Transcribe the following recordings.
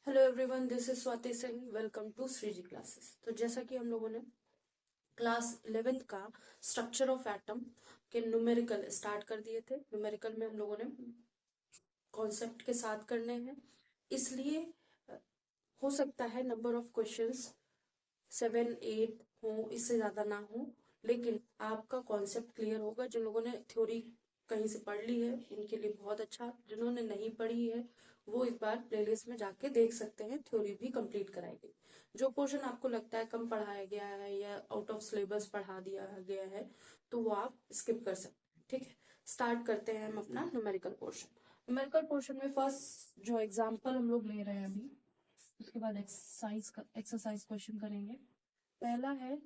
Hello everyone, this is Swati Singh. Welcome to Shreeji classes. तो जैसा कि हम लोगों ने क्लास 11th का स्ट्रक्चर ऑफ एटम के न्यूमेरिकल स्टार्ट कर दिए थे। न्यूमेरिकल में हम लोगों ने कॉन्सेप्ट के साथ करने हैं, इसलिए हो सकता है नंबर ऑफ क्वेश्चंस 7-8 हो, इससे ज़्यादा ना हो, लेकिन आपका कॉन्सेप्ट क्लियर होगा। जिन लोगों ने थ्योरी कहीं से पढ़ ली है उनके लिए बहुत अच्छा, जिन्होंने नहीं पढ़ी है वो एक बार प्लेलिस्ट में जाके देख सकते हैं, थ्योरी भी कंप्लीट कराएगी। जो पोर्शन आपको लगता है कम पढ़ाया गया है या आउट ऑफ सिलेबस पढ़ा दिया गया है तो वो आप स्किप कर सकते हैं। ठीक है, स्टार्ट करते हैं हम अपना न्यूमेरिकल पोर्शन। न्यूमेरिकल पोर्शन में फर्स्ट जो एग्जाम्पल हम लोग ले रहे हैं अभी, उसके बाद एक्सरसाइज क्वेश्चन करेंगे। पहला है,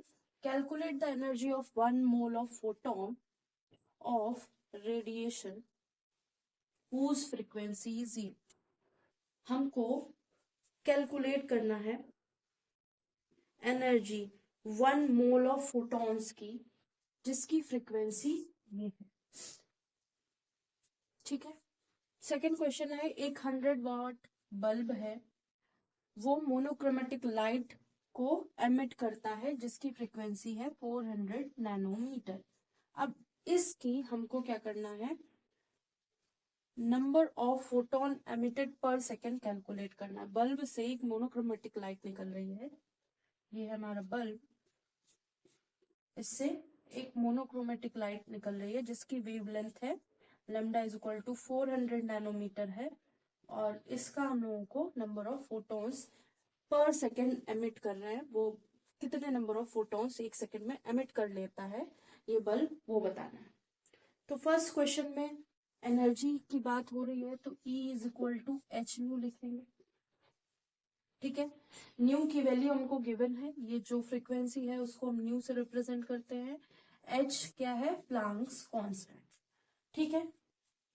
calculate the energy of 1 mole of photon of radiation whose frequency is zero। हमको कैलकुलेट करना है एनर्जी 1 मोल ऑफ फोटॉन्स की जिसकी फ्रीक्वेंसी ये है। ठीक है, सेकेंड क्वेश्चन है, एक 100 वाट बल्ब है, वो मोनोक्रोमेटिक लाइट को एमिट करता है जिसकी फ्रीक्वेंसी है 400 नैनोमीटर। अब इसकी हमको क्या करना है, नंबर ऑफ फोटोन एमिटेड पर सेकेंड कैलकुलेट करना है। बल्ब से एक मोनोक्रोमेटिक लाइट निकल रही है, ये है हमारा बल्ब, इससे एक मोनोक्रोमेटिक लाइट निकल रही है जिसकी वेवलेंथ है lambda is equal to 400 nanometre है, और इसका हम लोगों को number of photons per second emit कर रहे हैं, वो कितने नंबर ऑफ फोटॉन्स एक सेकेंड में एमिट कर लेता है ये बल्ब, वो बताना है। तो फर्स्ट क्वेश्चन में एनर्जी की बात हो रही है तो E is equal to h nu लिखेंगे। ठीक है, न्यू की वैल्यू हमको गिवन है, ये जो फ्रीक्वेंसी है उसको हम न्यू से रिप्रेजेंट करते हैं। एच क्या है, प्लांक्स कांस्टेंट। ठीक है,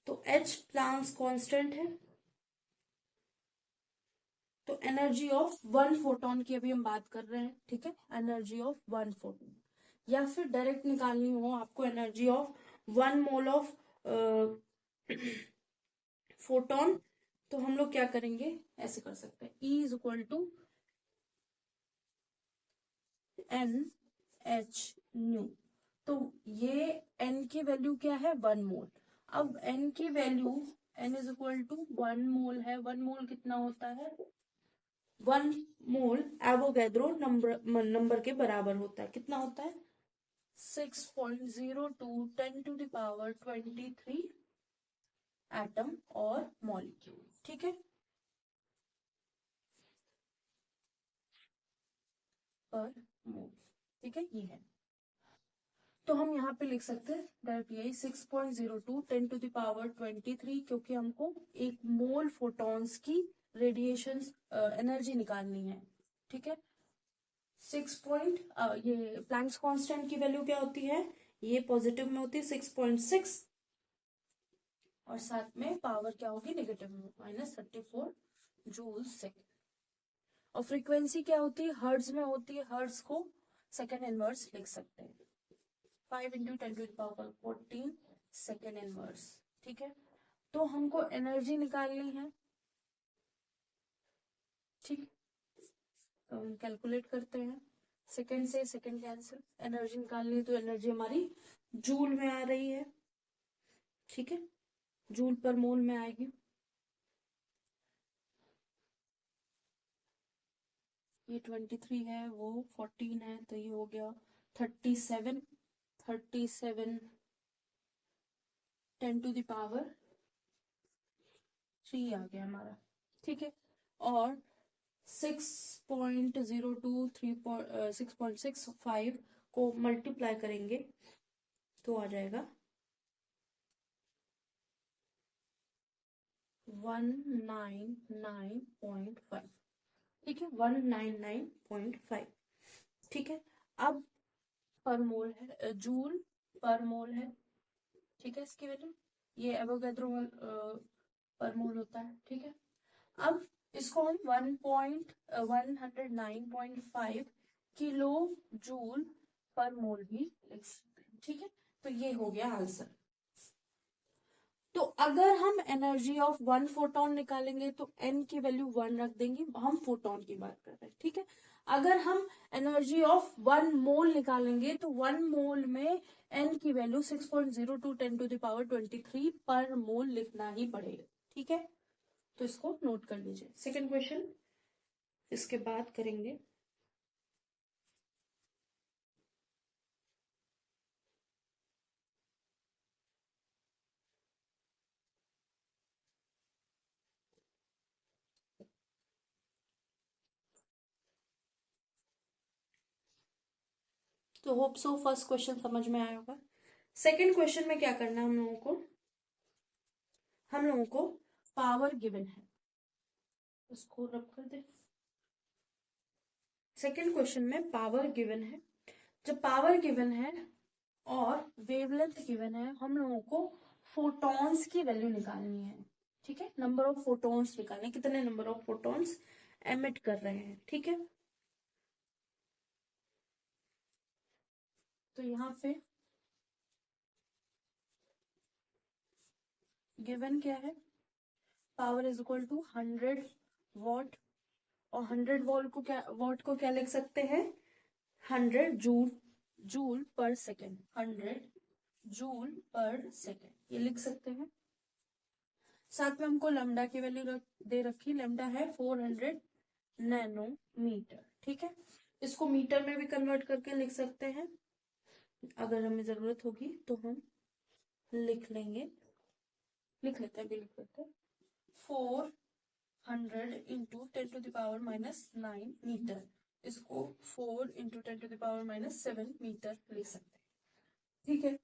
तो एच प्लांक्स कांस्टेंट है, तो एनर्जी ऑफ 1 फोटोन की अभी हम बात कर रहे हैं। ठीक है, एनर्जी ऑफ 1 फोटोन, या फिर डायरेक्ट निकालनी हो आपको energy of 1 mole of photon, तो हम लोग क्या करेंगे, ऐसे कर सकते हैं, E is equal to n h nu. तो ये n की वैल्यू क्या है, 1 मोल। अब n की value n is equal to 1 mole है। 1 मोल कितना होता है, 1 मोल एवोगैड्रो नंबर के बराबर होता है। कितना होता है, 6.02 10⁻23 एटम और मॉलिक्यूल। ठीक है, पर मोल। ठीक है, ये है, तो हम यहाँ पे लिख सकते हैं डायरेक्ट यही 6.02 10⁻23, क्योंकि हमको एक मोल फोटॉन्स की रेडिएशन एनर्जी निकालनी है। ठीक है, ये प्लैंक्स कांस्टेंट की वैल्यू क्या होती है, ये पॉजिटिव में होती है 6.6, और साथ में पावर क्या होगी, नेगेटिव में, -34 जूल सेकेंड। और फ्रीक्वेंसी क्या होती है, हर्ट्ज में होती है, हर्ट्ज को सेकेंड इनवर्स लिख सकते हैं, 5 × 10⁻14 सेकेंड इनवर्स। ठीक है, तो हमको एनर्जी निकालनी है। ठीक, तो हम कैलकुलेट करते हैं, सेकेंड से सेकेंड कैंसिल, एनर्जी निकालनी है तो एनर्जी हमारी जूल में आ रही है। ठीक है, जूल पर मोल में आएगी। ये 23 है, वो 14 है, तो ये हो गया 37 37 10⁻3 आ गया हमारा। ठीक है, और 6.02 6.65 को मल्टीप्लाई करेंगे तो आ जाएगा 199.5। ठीक है, 199.5। ठीक है, अब पर मोल है, जूल पर मोल है। ठीक है, इसकी वैल्यू ये एवोगैड्रो पर मोल होता है। ठीक है, अब इसको हम 109.5 किलो जूल पर मोल भी लिख सकते हैं। ठीक है, तो ये हो गया आंसर। तो अगर हम एनर्जी ऑफ 1 फोटोन निकालेंगे तो n की वैल्यू 1 रख देंगे, हम फोटोन की बात कर रहे हैं, ठीक है। अगर हम एनर्जी ऑफ 1 मोल निकालेंगे तो 1 मोल में n की वैल्यू 6.02 10⁻23 पर मोल लिखना ही पड़ेगा, ठीक है। तो इसको नोट कर लीजिए। सेकेंड क्वेश्चन इसके बाद करेंगे। तो होप सो फर्स्ट क्वेश्चन समझ में आया होगा। सेकेंड क्वेश्चन में क्या करना है हम लोगों को पावर गिवन है, इसको रब कर दे। सेकेंड क्वेश्चन में पावर गिवन है। जब पावर गिवन है और वेवलेंथ गिवन है, हम लोगों को फोटॉन्स की वैल्यू निकालनी है, ठीक है। नंबर ऑफ फोटॉन्स निकालने, कितने नंबर ऑफ फोटॉन्स एमिट कर रहे हैं, ठीक है। तो यहाँ पे गिवन क्या है, power is equal to 100 watt, और 100 वॉट को क्या लिख सकते हैं, 100 जूल पर सेकेंड, 100 जूल पर सेकेंड ये लिख सकते हैं। साथ में हमको लैम्डा की वैल्यू दे रखी, लैम्डा है 400 नैनोमीटर, ठीक है। इसको मीटर में भी कन्वर्ट करके लिख सकते हैं, अगर हमें जरूरत होगी तो हम लिख लेंगे, लिख लेते हैं 400 इंटू 10⁻⁻9 मीटर, इसको 4 इंटू 10⁻⁻7 मीटर लिख सकते हैं, ठीक है।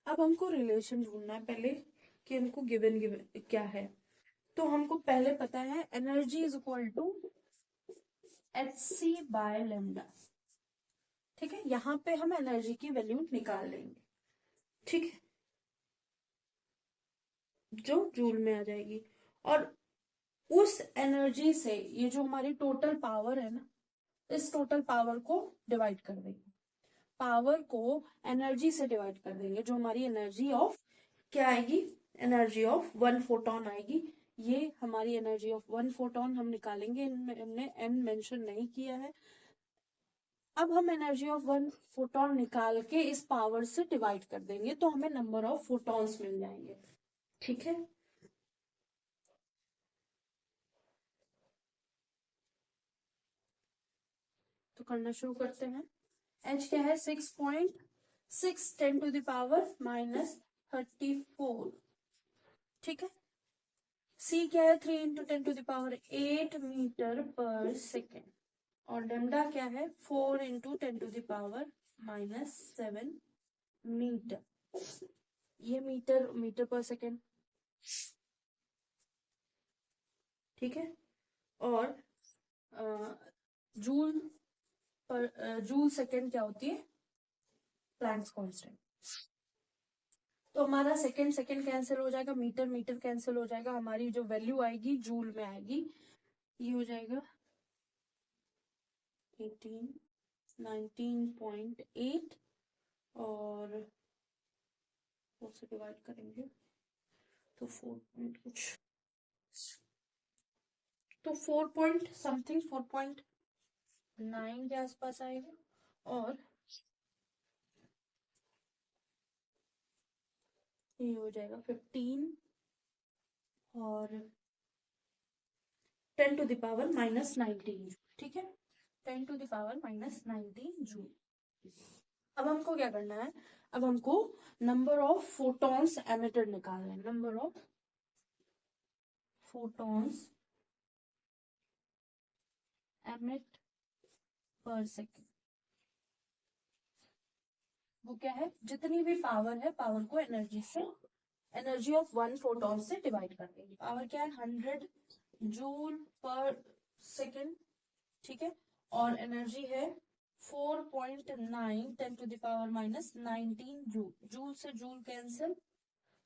अब हमको रिलेशन ढूंढना है पहले कि हमको गिवन क्या है। तो हमको पहले पता है energy is equal to hc by lambda, ठीक है। यहाँ पे हम एनर्जी की वैल्यू निकाल लेंगे, ठीक है, जो जूल में आ जाएगी। और उस एनर्जी से ये जो हमारी टोटल पावर है ना, इस टोटल पावर को डिवाइड कर देंगे, पावर को एनर्जी से डिवाइड कर देंगे, जो हमारी एनर्जी ऑफ क्या आएगी, एनर्जी ऑफ 1 फोटोन आएगी। ये हमारी एनर्जी ऑफ 1 फोटोन हम निकालेंगे, इनमें हमने एन मेंशन नहीं किया है। अब हम एनर्जी ऑफ 1 फोटोन निकाल के इस पावर से डिवाइड कर देंगे तो हमें नंबर ऑफ फोटॉन्स मिल जाएंगे, ठीक है। तो करना शुरू करते हैं। h क्या है, 6.6 10⁻⁻34, ठीक है। c क्या है, 3 इंटू 10⁸ मीटर पर सेकेंड, और लैम्डा क्या है, 4 इंटू 10⁻⁻7 मीटर, ये मीटर पर सेकेंड, ठीक है। और जूल सेकेंड क्या होती है, प्लैंक्स कांस्टेंट। तो हमारा सेकेंड कैंसिल हो जाएगा, मीटर कैंसिल हो जाएगा, हमारी जो वैल्यू आएगी जूल में आएगी, ये हो जाएगा 19.8 और उससे डिवाइड करेंगे तो 4 कुछ, तो 4.9 के आसपास आएगा। और ये हो जाएगा 15 और 10⁻⁻19, ठीक है, 10⁻⁻19 जूल। अब हमको क्या करना है, अब हमको नंबर ऑफ फोटॉन्स एमिटेड निकालना है, नंबर ऑफ फोटॉन्स एमिट पर सेकेंड, वो क्या है, जितनी भी पावर है पावर को एनर्जी ऑफ 1 फोटॉन से डिवाइड कर देंगे। पावर क्या है, 100 जूल पर सेकेंड, ठीक है। और एनर्जी है 4.9 10⁻⁻19 जूल, जूल से जूल कैंसिल,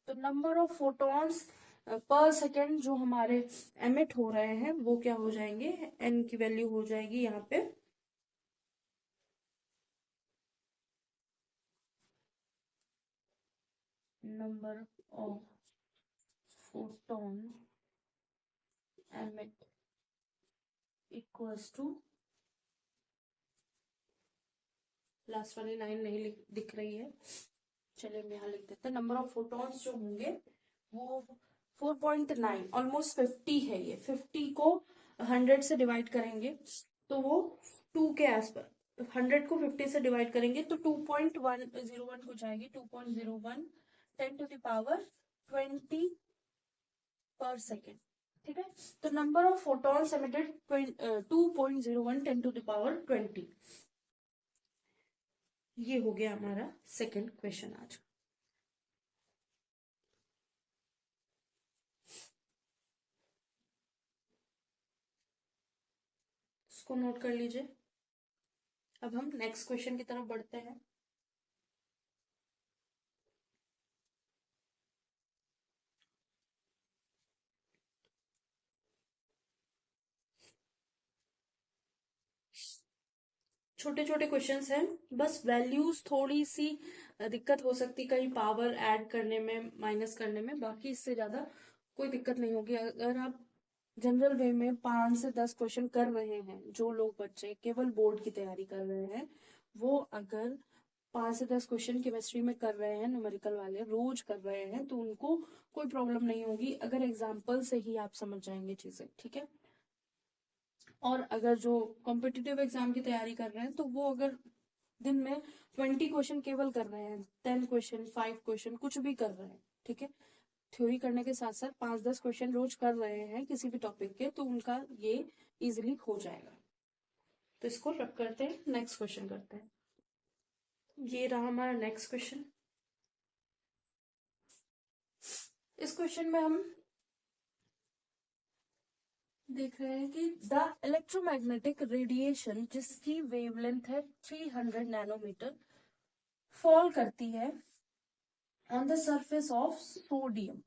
तो number of photons per second जो हमारे एमिट हो रहे हैं वो क्या हो जाएंगे, एन की वैल्यू हो जाएगी यहाँ पे number of photon emit equals to, last वाली लाइन नहीं दिख रही है, चलिए हम यहाँ लिख देते हैं। नंबर ऑफ फोटॉन्स जो होंगे वो 4.9, ऑलमोस्ट 50 है। ये 50 को 100 से डिवाइड करेंगे तो वो 2 के आसपास, 100 को 50 से डिवाइड करेंगे तो 2.101 हो जाएगी। 2.01 10 टू द पावर 20 पर सेकेंड, ठीक है। तो number of photons emitted 2.01 10 to the power 20। ये हो गया हमारा सेकेंड क्वेश्चन आज का। इसको नोट कर लीजिए। अब हम नेक्स्ट क्वेश्चन की तरफ बढ़ते हैं। छोटे छोटे क्वेश्चंस हैं, बस वैल्यूज थोड़ी सी दिक्कत हो सकती, कहीं पावर ऐड करने में, माइनस करने में, बाकी इससे ज्यादा कोई दिक्कत नहीं होगी। अगर आप जनरल वे में 5 से 10 क्वेश्चन कर रहे हैं, जो लोग बच्चे केवल बोर्ड की तैयारी कर रहे हैं, वो अगर 5 से 10 क्वेश्चन केमिस्ट्री में कर रहे हैं, न्यूमेरिकल वाले रोज कर रहे हैं, तो उनको कोई प्रॉब्लम नहीं होगी अगर एग्जाम्पल से ही आप समझ जाएंगे चीजें, ठीक है। और अगर जो कॉम्पिटिटिव एग्जाम की तैयारी कर रहे हैं, तो वो अगर दिन में 20 क्वेश्चन केवल कर रहे हैं, 10 क्वेश्चन, 5 क्वेश्चन, कुछ भी कर रहे हैं, ठीक है, थ्योरी करने के साथ साथ 5-10 क्वेश्चन रोज कर रहे हैं किसी भी टॉपिक के, तो उनका ये इजिली हो जाएगा। तो इसको रख करते हैं, नेक्स्ट क्वेश्चन करते हैं। ये रहा हमारा नेक्स्ट क्वेश्चन। इस क्वेश्चन में हम देख रहे हैं कि द इलेक्ट्रोमैग्नेटिक रेडिएशन जिसकी वेवलेंथ है 300 नैनोमीटर फॉल करती है on the surface of sodium,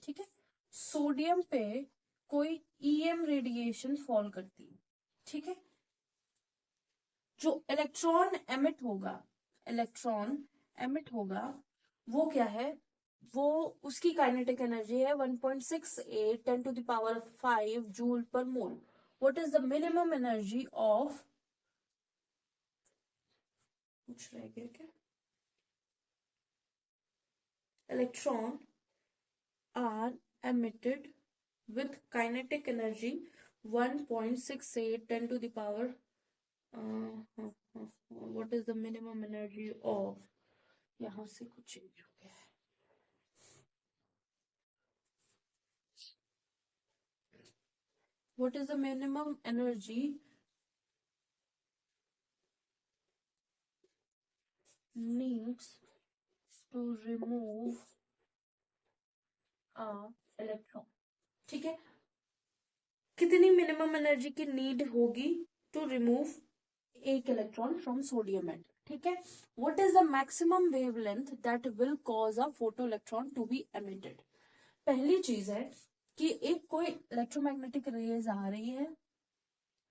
ठीक है। सोडियम पे कोई ईएम रेडिएशन फॉल करती है, ठीक है। जो इलेक्ट्रॉन एमिट होगा वो क्या है, वो उसकी काइनेटिक एनर्जी है 1.68 10 to the power 5 joule per mole. What is the minimum energy of, कुछ रह गया क्या, electron are emitted with kinetic energy 1.68 10 to the power, what is the minimum energy of, यहां से कुछ चेंज हो गया है, what is the minimum energy needs to remove a electron, ठीक है। कितनी मिनिमम एनर्जी की नीड होगी टू रिमूव एक इलेक्ट्रॉन फ्रॉम सोडियम एटम, ठीक है। What is the maximum wavelength that will cause a photo electron to be emitted. पहली चीज है कि एक कोई इलेक्ट्रोमैग्नेटिक रेज आ रही है,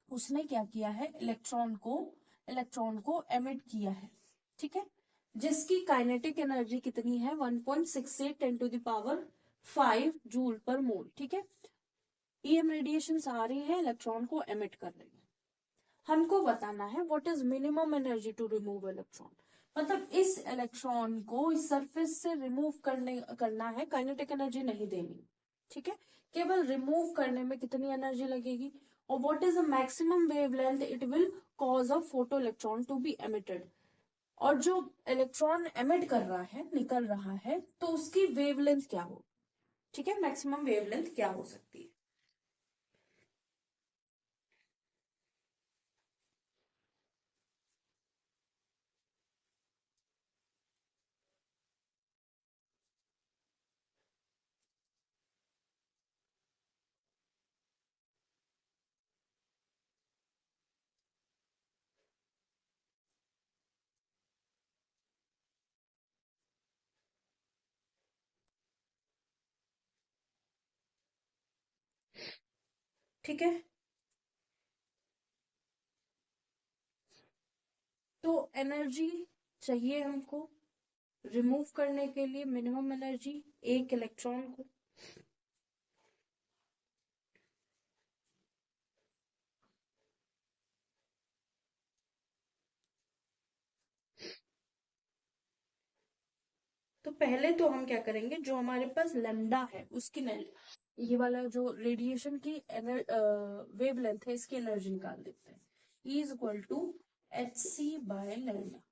उसने क्या किया है, इलेक्ट्रॉन को एमिट किया है, ठीक है, जिसकी काइनेटिक एनर्जी कितनी है 1.68 10 to the power 5 joule per मोल, ठीक है। ईएम रेडिएशन आ रही है, इलेक्ट्रॉन को एमिट कर रही है। हमको बताना है what is minimum energy to remove electron, मतलब इस इलेक्ट्रॉन को इस सरफेस से रिमूव करना है, काइनेटिक एनर्जी नहीं देनी, ठीक है, केवल रिमूव करने में कितनी एनर्जी लगेगी, और what is the maximum wavelength it will cause a photo electron to be emitted. और जो इलेक्ट्रॉन एमिट कर रहा है, निकल रहा है, तो उसकी वेवलेंथ क्या हो, ठीक है, मैक्सिमम वेवलेंथ क्या हो सकती है। ठीक है, तो एनर्जी चाहिए हमको रिमूव करने के लिए, मिनिमम एनर्जी एक इलेक्ट्रॉन को, तो पहले तो हम क्या करेंगे, जो हमारे पास लैम्डा है उसकी ये वाला जो रेडिएशन की वेव लेंथ है इसकी एनर्जी निकाल देते हैं। E is equal to h c by lambda.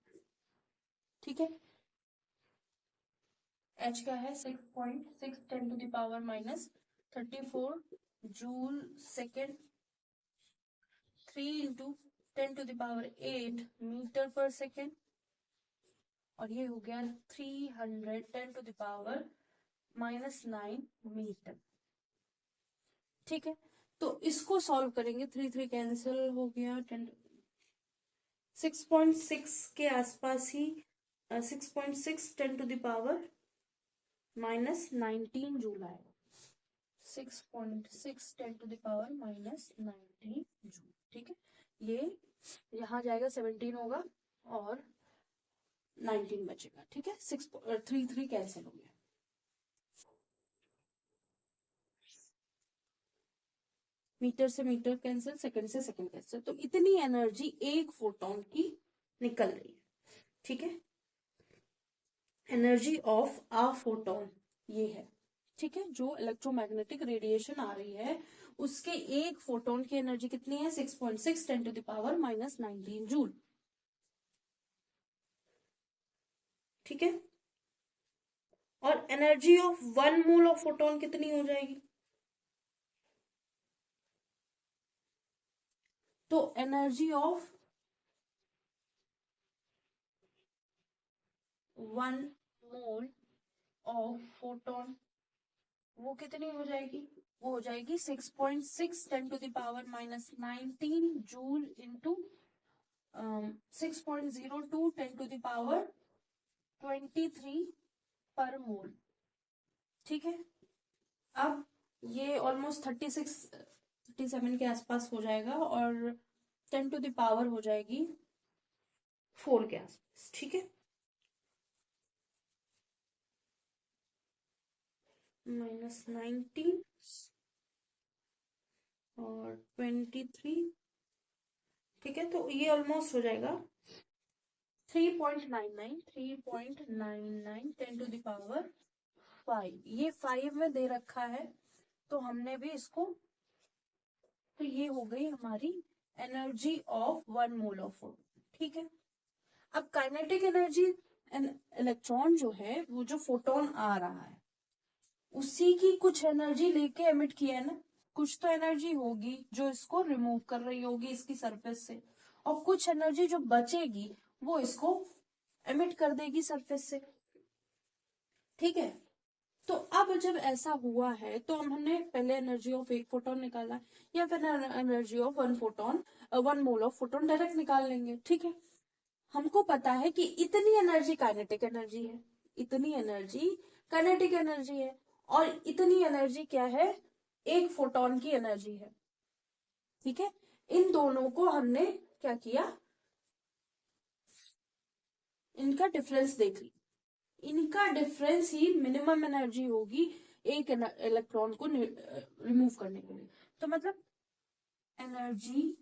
ठीक है, h क्या है 6.6 × 10⁻⁻34 joule second, 3 × 10⁸ metre per second, और ये हो गया 310⁻⁻9 मीटर। ठीक है, तो इसको सॉल्व करेंगे, 3 कैंसिल हो गया, 6.6 के आसपास ही 6.6 10⁻⁻19 जूल आएगा। 6.6 10⁻⁻19 जूल। ठीक है, ये यहाँ जाएगा 17 होगा और 19 बचेगा। ठीक है, 3 कैंसिल हो गया। मीटर से मीटर कैंसिल, सेकंड से सेकंड कैंसिल, तो इतनी एनर्जी एक फोटोन की निकल रही है। ठीक है, एनर्जी ऑफ आ फोटोन ये है। ठीक है, जो इलेक्ट्रोमैग्नेटिक रेडिएशन आ रही है उसके एक फोटोन की एनर्जी कितनी है 6.6 10⁻⁻19 जूल। ठीक है, और energy of 1 mole of photon कितनी हो जाएगी, तो energy of 1 mole of photon वो कितनी हो जाएगी, वो हो जाएगी 6.6 10⁻⁻19 जूल इंटू 6.02 10⁻23 पर मोल। ठीक है, अब ये ऑलमोस्ट 37 के आसपास हो जाएगा और 10⁻हो जाएगी 4 के आसपास। ठीक है, -19 और 23। ठीक है, तो ये ऑलमोस्ट हो जाएगा 3.99 10⁻5। ये 5 में दे रखा है तो हमने भी इसको, तो ये हो गई हमारी energy of 1 mole of photon. ठीक है, अब काइनेटिक एनर्जी, इलेक्ट्रॉन जो है वो जो फोटोन आ रहा है उसी की कुछ एनर्जी लेके एमिट किया है ना, कुछ तो एनर्जी होगी जो इसको रिमूव कर रही होगी इसकी सरफेस से, और कुछ एनर्जी जो बचेगी वो इसको एमिट कर देगी सरफेस से। ठीक है, तो अब जब ऐसा हुआ है तो हमने पहले एनर्जी ऑफ एक फोटोन निकाला या फिर energy of 1 mole of photon direct निकाल लेंगे। ठीक है, हमको पता है कि इतनी एनर्जी काइनेटिक एनर्जी है, इतनी एनर्जी काइनेटिक एनर्जी है, और इतनी एनर्जी क्या है, एक फोटोन की एनर्जी है। ठीक है, इन दोनों को हमने क्या किया, इनका डिफरेंस देख लिया, इनका डिफरेंस ही मिनिमम एनर्जी होगी एक इलेक्ट्रॉन को रिमूव करने के लिए। तो मतलब energy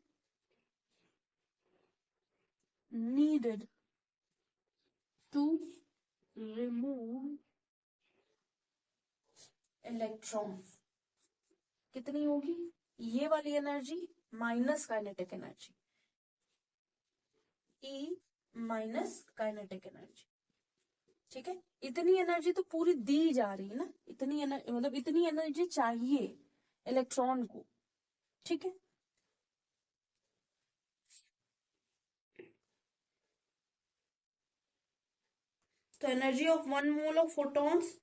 needed to remove electron कितनी होगी, ये वाली energy minus kinetic energy, E minus kinetic energy. ठीक है, इतनी एनर्जी तो पूरी दी जा रही है ना, इतनी एनर्जी मतलब इतनी एनर्जी चाहिए इलेक्ट्रॉन को। ठीक है, तो energy of 1 mole of photons,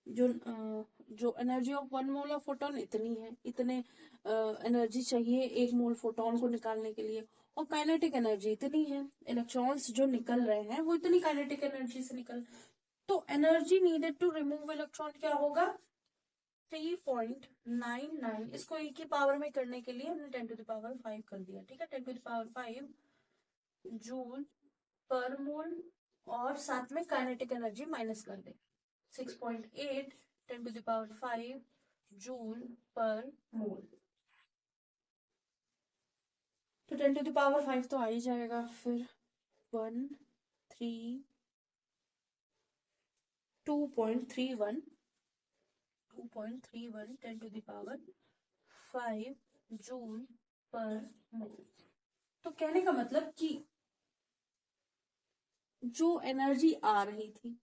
जो energy of 1 mole of photon इतनी है, इतने एनर्जी चाहिए 1 मोल फोटोन को निकालने के लिए, और काइनेटिक एनर्जी इतनी है, इलेक्ट्रॉन्स जो निकल रहे हैं वो इतनी काइनेटिक एनर्जी से निकल, तो energy needed to remove electron क्या होगा 3.99। इसको e की पावर में करने के लिए हमने 10⁵ कर दिया। ठीक है, 10⁵ जूल पर मोल, और साथ में काइनेटिक एनर्जी माइनस कर दे 6.8 10 to the power 5 joule per mole. तो 10 to the power 5 तो आ ही जाएगा, फिर 1 3 2.31 10 to the power 5 joule per mole. तो कहने का मतलब कि जो एनर्जी आ रही थी,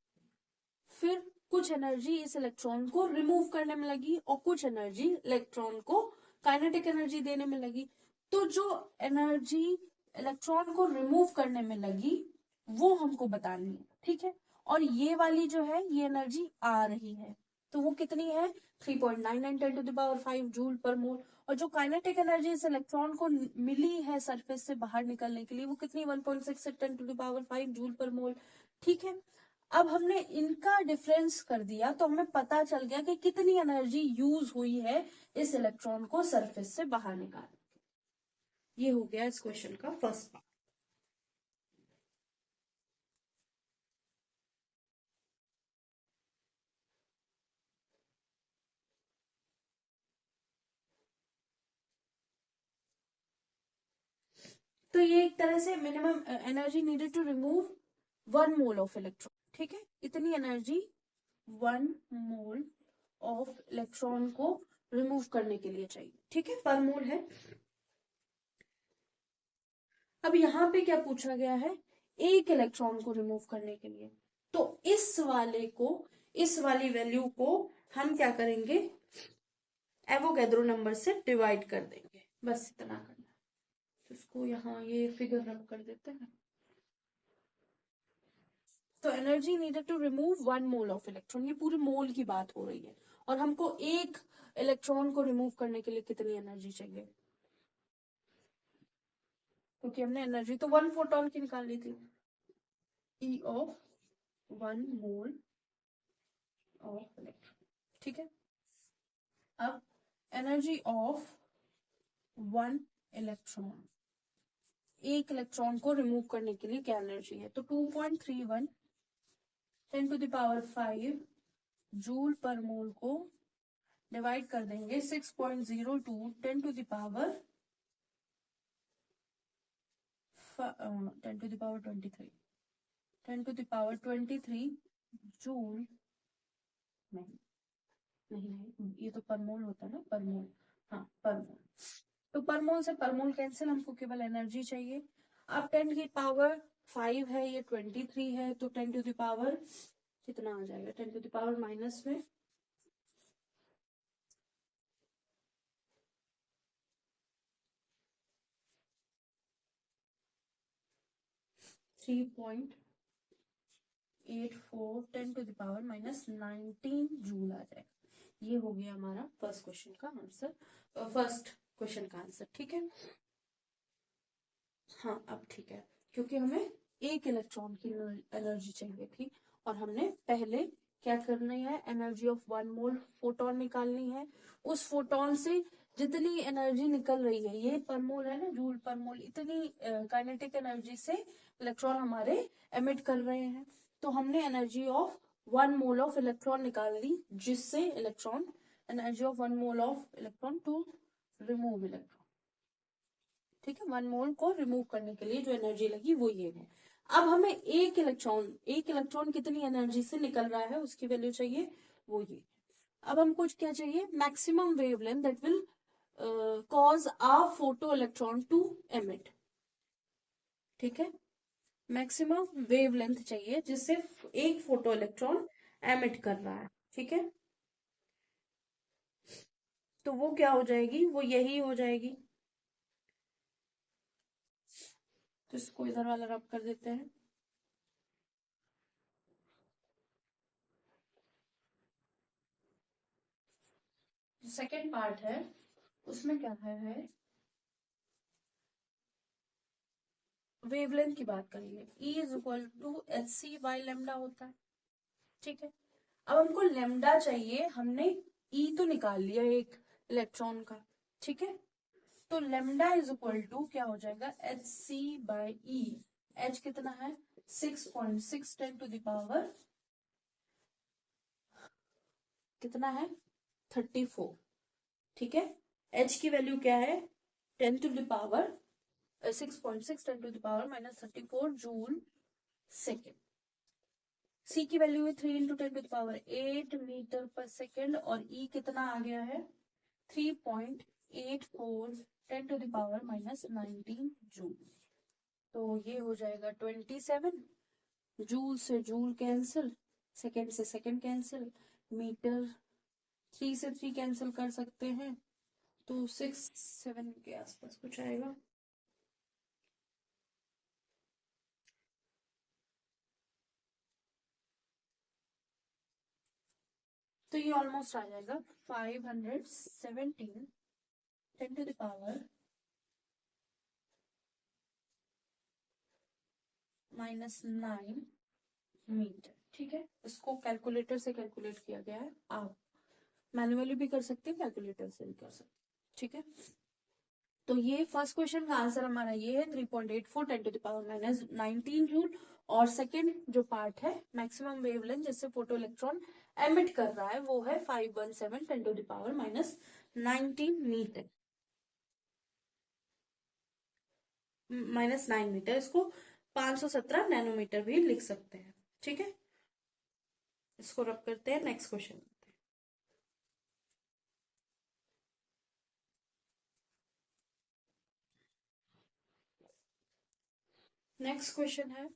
फिर कुछ एनर्जी इस इलेक्ट्रॉन को रिमूव करने में लगी और कुछ एनर्जी इलेक्ट्रॉन को काइनेटिक एनर्जी देने में लगी। तो जो एनर्जी इलेक्ट्रॉन को रिमूव करने में लगी वो हमको बतानी है, ठीक है। और ये वाली जो है ये एनर्जी आ रही है, तो वो कितनी है 3.99 10 to the power 5 joule per मोल। और जो काइनेटिक एनर्जी इस इलेक्ट्रॉन को मिली है सरफेस से बाहर निकलने के लिए वो कितनी 1.6 10 to the power 5 joule per मोल, ठीक है। अब हमने इनका डिफरेंस कर दिया तो हमें पता चल गया कि कितनी एनर्जी यूज हुई है इस इलेक्ट्रॉन को सरफेस से बाहर निकालने के। ये हो गया इस क्वेश्चन का फर्स्ट पार्ट। तो ये एक तरह से minimum energy needed to remove 1 mole of electron, ठीक है। इतनी एनर्जी 1 मोल ऑफ इलेक्ट्रॉन को रिमूव करने के लिए चाहिए, ठीक है, पर मोल है। अब यहाँ पे क्या पूछा गया है, एक इलेक्ट्रॉन को रिमूव करने के लिए। तो इस वाली वैल्यू को हम क्या करेंगे, एवोगैड्रो नंबर से डिवाइड कर देंगे, बस इतना करना। तो इसको यहाँ ये फिगर रब कर देते हैं। तो energy needed to remove 1 mole of electron, ये पूरे मोल की बात हो रही है। और हमको एक इलेक्ट्रॉन को रिमूव करने के लिए कितनी एनर्जी चाहिए, क्योंकि हमने एनर्जी तो 1 फोटॉन की निकाल ली थी, E of 1 mole of electron, ठीक है। अब एनर्जी ऑफ 1 इलेक्ट्रॉन, एक इलेक्ट्रॉन को रिमूव करने के लिए क्या एनर्जी है, तो 2.31 10 to the power 5 joule per मोल को डिवाइड कर देंगे 6.02 10 to the power 23 10 to the power 23 joule, नहीं ये तो पर मोल होता है ना, पर मोल, हाँ पर मोल। तो पर मोल से पर मोल कैंसिल, हमको केवल एनर्जी चाहिए। अब 10 की पावर 5 है, ये 23 है, तो 10 टू द पावर कितना आ जाएगा, 10 टू द पावर माइनस में 3.84 10 to the power minus 19 joule आ जाएगा। ये हो गया हमारा फर्स्ट क्वेश्चन का आंसर, फर्स्ट क्वेश्चन का आंसर, ठीक है। हाँ अब ठीक है, क्योंकि हमें एक इलेक्ट्रॉन की एनर्जी चाहिए थी और हमने पहले क्या करनी है, एनर्जी ऑफ 1 मोल फोटोन निकालनी है। उस फोटोन से जितनी एनर्जी निकल रही है, ये पर मोल है ना, जूल पर मोल, इतनी काइनेटिक एनर्जी से इलेक्ट्रॉन हमारे एमिट कर रहे हैं। तो हमने energy of 1 mole of electron निकाल दी, जिससे electron, energy of 1 mole of electron to remove electron, ठीक है। 1 मोल को रिमूव करने के लिए जो एनर्जी लगी वो ये है। अब हमें एक इलेक्ट्रॉन कितनी एनर्जी से निकल रहा है उसकी वैल्यू चाहिए, वो ये। अब हमको क्या चाहिए, maximum wavelength that will cause a photo electron to emit, ठीक है। मैक्सिमम वेवलेंथ चाहिए जिससे एक फोटो इलेक्ट्रॉन एमिट कर रहा है, ठीक है। तो वो क्या हो जाएगी, वो यही हो जाएगी। तो इसको इधर वाला रब कर देते हैं। सेकेंड पार्ट है उसमें क्या है, वेवलेंथ की बात करेंगे। E is equal to h c by lambda होता है, ठीक है। अब हमको लेमडा चाहिए, हमने E तो निकाल लिया एक इलेक्ट्रॉन का, ठीक है। तो लेमडा इज इक्वल टू क्या हो जाएगा, h c by E. H कितना है 6.6 10 टू द पावर कितना है 34, ठीक है। h की वैल्यू क्या है 10 to the power 6.6 10 to the power -34 joule second. c की वैल्यू है 3 into 10 to the power 8 metre per second, और e कितना आ गया है 3.84 10 टू द पावर -19 जूल। तो ये हो जाएगा 27, जूल से जूल कैंसिल, सेकेंड से सेकेंड कैंसिल, मीटर 3 से 3 कैंसिल कर सकते हैं, तो 6-7 के आसपास कुछ आएगा। तो ये ऑलमोस्ट आ जाएगा 517 10 टू द पावर -9 मीटर, ठीक है। इसको कैलकुलेटर से कैलकुलेट किया गया है, आप मैन्युअली भी कर सकते हैं, कैलकुलेटर से भी कर सकते हैं, ठीक है। तो ये फर्स्ट क्वेश्चन का आंसर हमारा ये है 3.84 10 टू द पावर -19 जूल। और सेकंड जो पार्ट है मैक्सिमम वेवलेंथ जिससे फोटो इलेक्ट्रॉन एमिट कर रहा है वो है 517 10 to the power -19 metre, -9 metre. इसको 517 नैनोमीटर भी लिख सकते हैं, ठीक है। इसको रब करते हैं, नेक्स्ट क्वेश्चन। नेक्स्ट क्वेश्चन है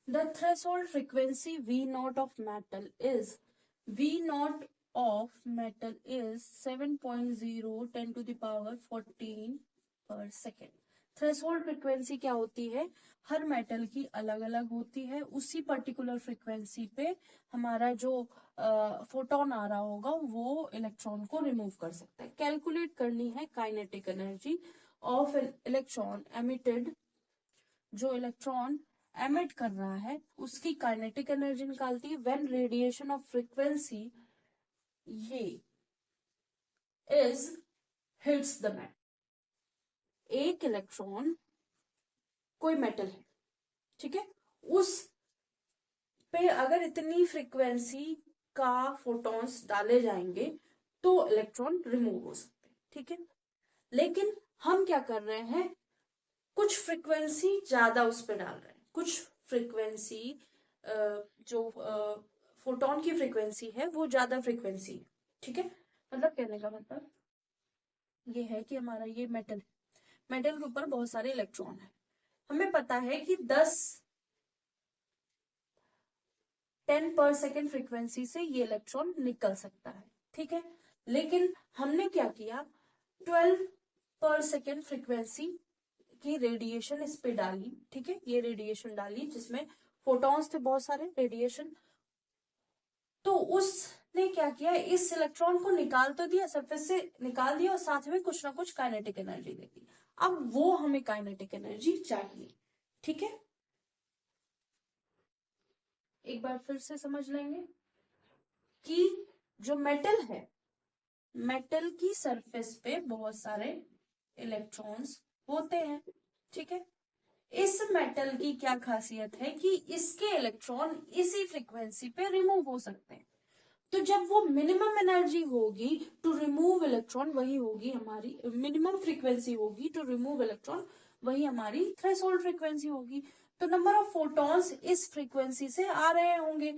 the threshold frequency V naught of metal is V naught of metal is 7.0 10 to the power 14 per second। Threshold frequency क्या होती है, हर मेटल की अलग अलग होती है, उसी पर्टिकुलर फ्रीक्वेंसी पे हमारा जो फोटोन आ रहा होगा वो इलेक्ट्रॉन को रिमूव कर सकता है। कैलकुलेट करनी है kinetic energy of electron emitted, जो इलेक्ट्रॉन एमिट कर रहा है उसकी काइनेटिक एनर्जी निकालती है व्हेन रेडिएशन ऑफ फ्रीक्वेंसी ये इज हिट्स द मेटल। एक इलेक्ट्रॉन कोई मेटल है, ठीक है, उस पे अगर इतनी फ्रीक्वेंसी का फोटॉन्स डाले जाएंगे तो इलेक्ट्रॉन रिमूव हो सकते हैं, ठीक है। लेकिन हम क्या कर रहे हैं, कुछ फ्रीक्वेंसी ज्यादा उस पर डाल रहे हैं, कुछ फ्रीक्वेंसी जो फोटोन की फ्रीक्वेंसी है वो ज्यादा फ्रीक्वेंसी है, ठीक है। मतलब कहने का मतलब ये है कि हमारा ये मेटल है, मेटल के ऊपर बहुत सारे इलेक्ट्रॉन है, हमें पता है कि 10 पर सेकेंड फ्रीक्वेंसी से ये इलेक्ट्रॉन निकल सकता है, ठीक है। लेकिन हमने क्या किया, 12 पर सेकेंड फ्रीक्वेंसी की रेडिएशन इस पे डाली, ठीक है, ये रेडिएशन डाली जिसमें फोटॉन्स थे बहुत सारे रेडिएशन। तो उसने क्या किया, इस इलेक्ट्रॉन को निकाल तो दिया, सरफेस से निकाल दिया और साथ में कुछ ना कुछ काइनेटिक एनर्जी दे दी। अब वो हमें काइनेटिक एनर्जी चाहिए, ठीक है। एक बार फिर से समझ लेंगे कि जो मेटल है, मेटल की सरफेस पे बहुत सारे इलेक्ट्रॉन्स होते हैं, ठीक है। इस मेटल की क्या खासियत है कि इसके इलेक्ट्रॉन इसी फ्रीक्वेंसी पे रिमूव हो सकते हैं। तो जब वो मिनिमम एनर्जी होगी टू रिमूव इलेक्ट्रॉन वही होगी हमारी मिनिमम फ्रीक्वेंसी होगी टू रिमूव इलेक्ट्रॉन, वही हमारी थ्रेशोल्ड फ्रीक्वेंसी होगी। तो नंबर ऑफ फोटॉन्स इस फ्रीक्वेंसी से आ रहे होंगे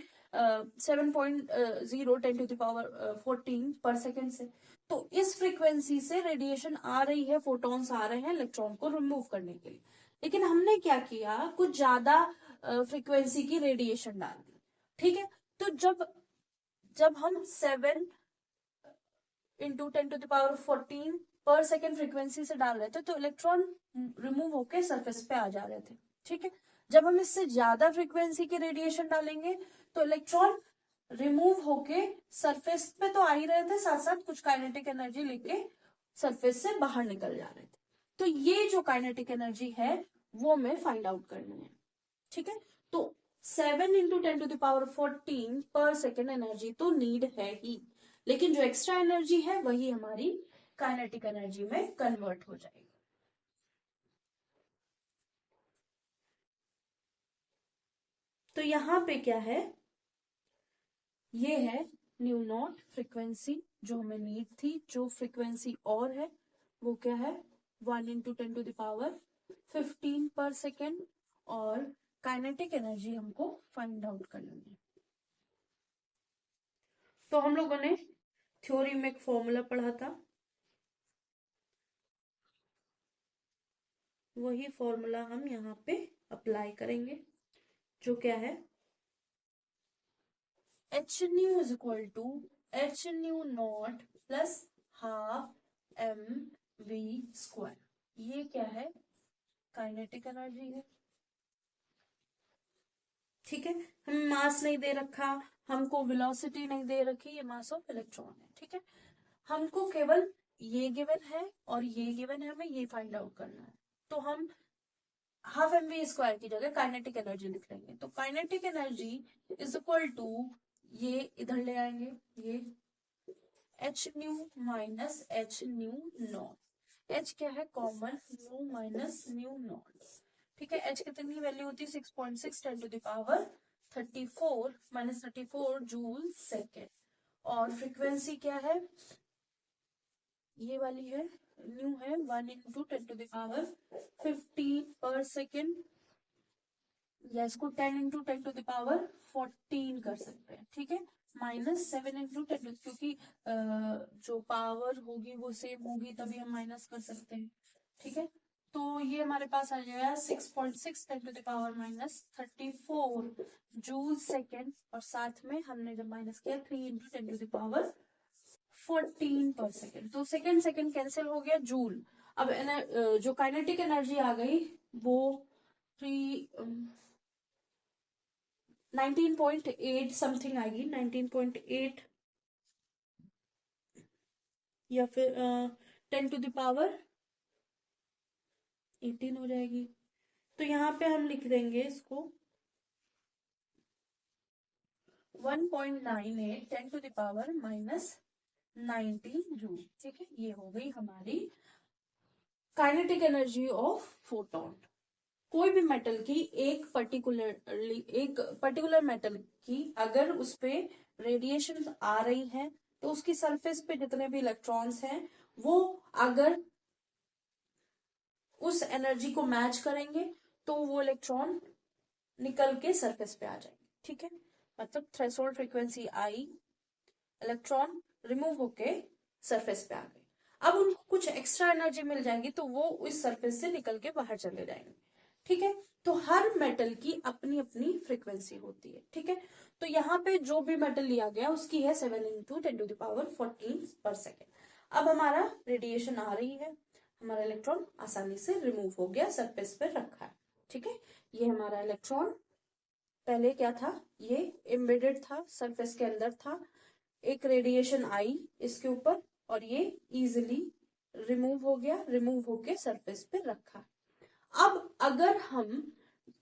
7.0 10 टू द पावर 14 पर सेकेंड से। तो इस फ्रीक्वेंसी से रेडिएशन आ रही है, फोटॉन्स आ रहे हैं इलेक्ट्रॉन को रिमूव करने के लिए। लेकिन हमने क्या किया, कुछ ज्यादा फ्रीक्वेंसी की रेडिएशन डाल दी, ठीक है। तो जब हम 7 इंटू 10 टू द पावर 14 पर सेकेंड फ्रीक्वेंसी से डाल रहे थे तो इलेक्ट्रॉन रिमूव होके सरफेस पे आ जा रहे थे, ठीक है। जब हम इससे ज्यादा फ्रीक्वेंसी के रेडिएशन डालेंगे तो इलेक्ट्रॉन रिमूव होके सरफेस पे तो आ ही रहे थे, साथ साथ कुछ काइनेटिक एनर्जी लेके सरफेस से बाहर निकल जा रहे थे। तो ये जो काइनेटिक एनर्जी है वो हमें फाइंड आउट करनी है, ठीक है। तो 7 इंटू 10 टू द पावर 14 पर सेकेंड एनर्जी तो नीड है ही, लेकिन जो एक्स्ट्रा एनर्जी है वही हमारी काइनेटिक एनर्जी में कन्वर्ट हो जाएगी। तो यहां पे क्या है, ये है न्यू नॉट फ्रीक्वेंसी जो हमें नीड थी। जो फ्रीक्वेंसी और है वो क्या है, 1 × 10⁻15 पर सेकेंड। और काइनेटिक एनर्जी हमको फाइंड आउट करनी है। तो हम लोगों ने थ्योरी में एक फॉर्मूला पढ़ा था, वही फॉर्मूला हम यहाँ पे अप्लाई करेंगे, जो क्या है, h nu is equal to h nu not plus half m v square. ये क्या है, काइनेटिक एनर्जी है। ठीक है, हमें मास नहीं दे रखा, हमको वेलोसिटी नहीं दे रखी, ये मास ऑफ इलेक्ट्रॉन है। ठीक है, हमको केवल ये गिवन है और ये गिवन है, हमें ये फाइंड आउट करना है। तो हम हाफ एम वी स्क्वायर की जगह काइनेटिक एनर्जी लिख लेंगे। तो kinetic energy is equal to, ये इधर ले आएंगे, ये h nu minus h nu not. H क्या है, common, nu minus nu not. ठीक है, एच कितनी वैल्यू होती है, 6.6 10⁻34 माइनस 34 जूल सेकेंड। और फ्रीक्वेंसी क्या है, ये वाली है, न्यू है 1 × 10⁻15 पर सेकेंड, या इसको 10 × 10⁻14 कर सकते हैं। ठीक है, माइनस 7 × 10, क्योंकि जो पावर होगी वो सेम होगी, तभी हम माइनस कर सकते हैं। ठीक है, तो ये हमारे पास आ जाएगा 6.6 10⁻34 जूल सेकेंड। और साथ में हमने जब माइनस किया 3 × 10⁻14 पर सेकेंड, तो सेकेंड सेकेंड कैंसिल हो गया, जूल। अब जो काइनेटिक एनर्जी आ गई वो 19.8 समथिंग आएगी, 19.8 या फिर 10⁻18 हो जाएगी। तो यहाँ पे हम लिख देंगे इसको 1.98 10⁻−19 जूल। ठीक है, ये हो गई हमारी काइनेटिक एनर्जी ऑफ फोटोन। कोई भी मेटल की एक पर्टिकुलर मेटल की अगर उस पे रेडिएशन आ रही है, तो उसकी सरफेस पे जितने भी इलेक्ट्रॉन्स हैं वो अगर उस एनर्जी को मैच करेंगे तो वो इलेक्ट्रॉन निकल के सरफेस पे आ जाएंगे। ठीक है, मतलब थ्रेशोल्ड फ्रीक्वेंसी आई, इलेक्ट्रॉन रिमूव होके सरफेस पे आ गए। अब उनको कुछ एक्स्ट्रा एनर्जी मिल जाएगी तो वो उस सरफेस से निकल के बाहर चले जाएंगे। ठीक है, तो हर मेटल की अपनी अपनी फ्रीक्वेंसी होती है। ठीक है, तो यहाँ पे जो भी मेटल लिया गया उसकी है 7 × 10⁻14 पर सेकेंड। अब हमारा रेडिएशन आ रही है, हमारा इलेक्ट्रॉन आसानी से रिमूव हो गया, सरफेस पर रखा है। ठीक है, ये हमारा इलेक्ट्रॉन पहले क्या था, ये एम्बेडेड था, सरफेस के अंदर था, एक रेडिएशन आई इसके ऊपर और ये इजिली रिमूव हो गया, रिमूव होके सरफेस पे रखा। अब अगर हम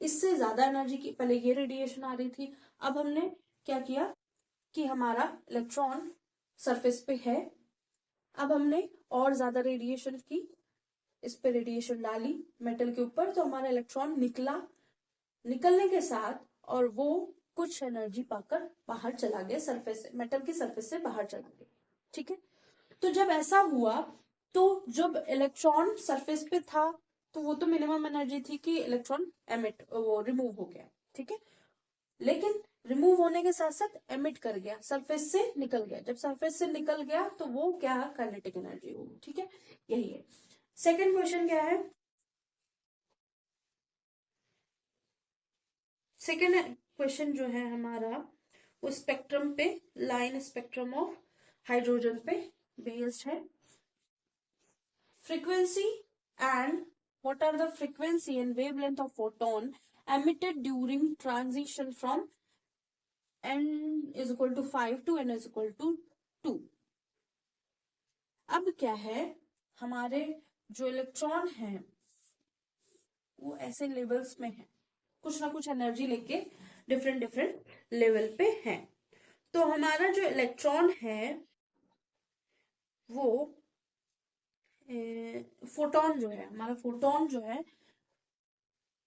इससे ज्यादा एनर्जी की, पहले ये रेडिएशन आ रही थी, अब हमने क्या किया कि हमारा इलेक्ट्रॉन सरफेस पे है, अब हमने और ज्यादा रेडिएशन की, इस पे रेडिएशन डाली मेटल के ऊपर, तो हमारा इलेक्ट्रॉन निकला, निकलने के साथ और वो कुछ एनर्जी पाकर बाहर चला गया, सरफेस से, मेटल की सरफेस से बाहर चला गया। ठीक है, तो जब ऐसा हुआ तो जब इलेक्ट्रॉन सरफेस पे था तो वो तो मिनिमम एनर्जी थी कि इलेक्ट्रॉन एमिट, वो रिमूव हो गया। ठीक है, लेकिन रिमूव होने के साथ साथ एमिट कर गया, सरफेस से निकल गया। जब सरफेस से निकल गया तो वो क्या, काइनेटिक एनर्जी होगी। ठीक है, यही है। सेकेंड क्वेश्चन क्या है, सेकेंड क्वेश्चन जो है हमारा वो स्पेक्ट्रम पे, लाइन स्पेक्ट्रम ऑफ हाइड्रोजन पे बेस्ड है। Frequency and what are the frequency and wavelength of photon emitted during transition from n is equal to 5 to n is equal to 2। अब क्या है, हमारे जो इलेक्ट्रॉन हैं वो ऐसे लेवल्स में है, कुछ ना कुछ एनर्जी लेके डिफरेंट डिफरेंट लेवल पे है। तो हमारा जो इलेक्ट्रॉन है वो फोटोन जो है, हमारा फोटोन जो है,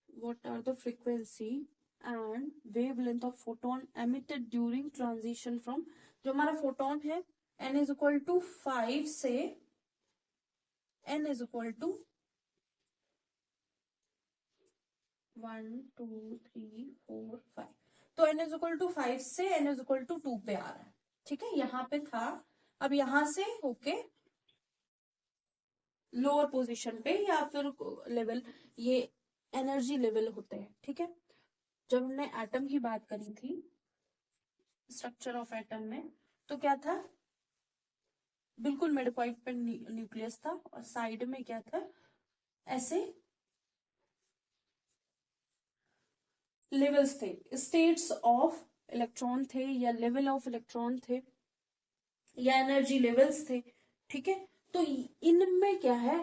what are the frequency and wavelength of photon emitted during transition from, जो हमारा फोटोन है n इज इक्वल टू 5 से n इज इक्वल टू 1 2 3 4 5, तो n इज इक्वल टू 5 से n इज इक्वल टू 2 पे आ रहा है, ठीक है, यहाँ पे था, अब यहां से होके लोअर पोजीशन पे या फिर लेवल, ये एनर्जी लेवल होते हैं, ठीक है। जब हमने एटम की बात करी थी, स्ट्रक्चर ऑफ एटम में, तो क्या था, बिल्कुल मिड पॉइंट पे न्यूक्लियस था और साइड में क्या था, ऐसे लेवल्स थे, स्टेट्स ऑफ इलेक्ट्रॉन थे या लेवल ऑफ इलेक्ट्रॉन थे या एनर्जी लेवल्स थे, ठीक है। तो इनमें क्या है,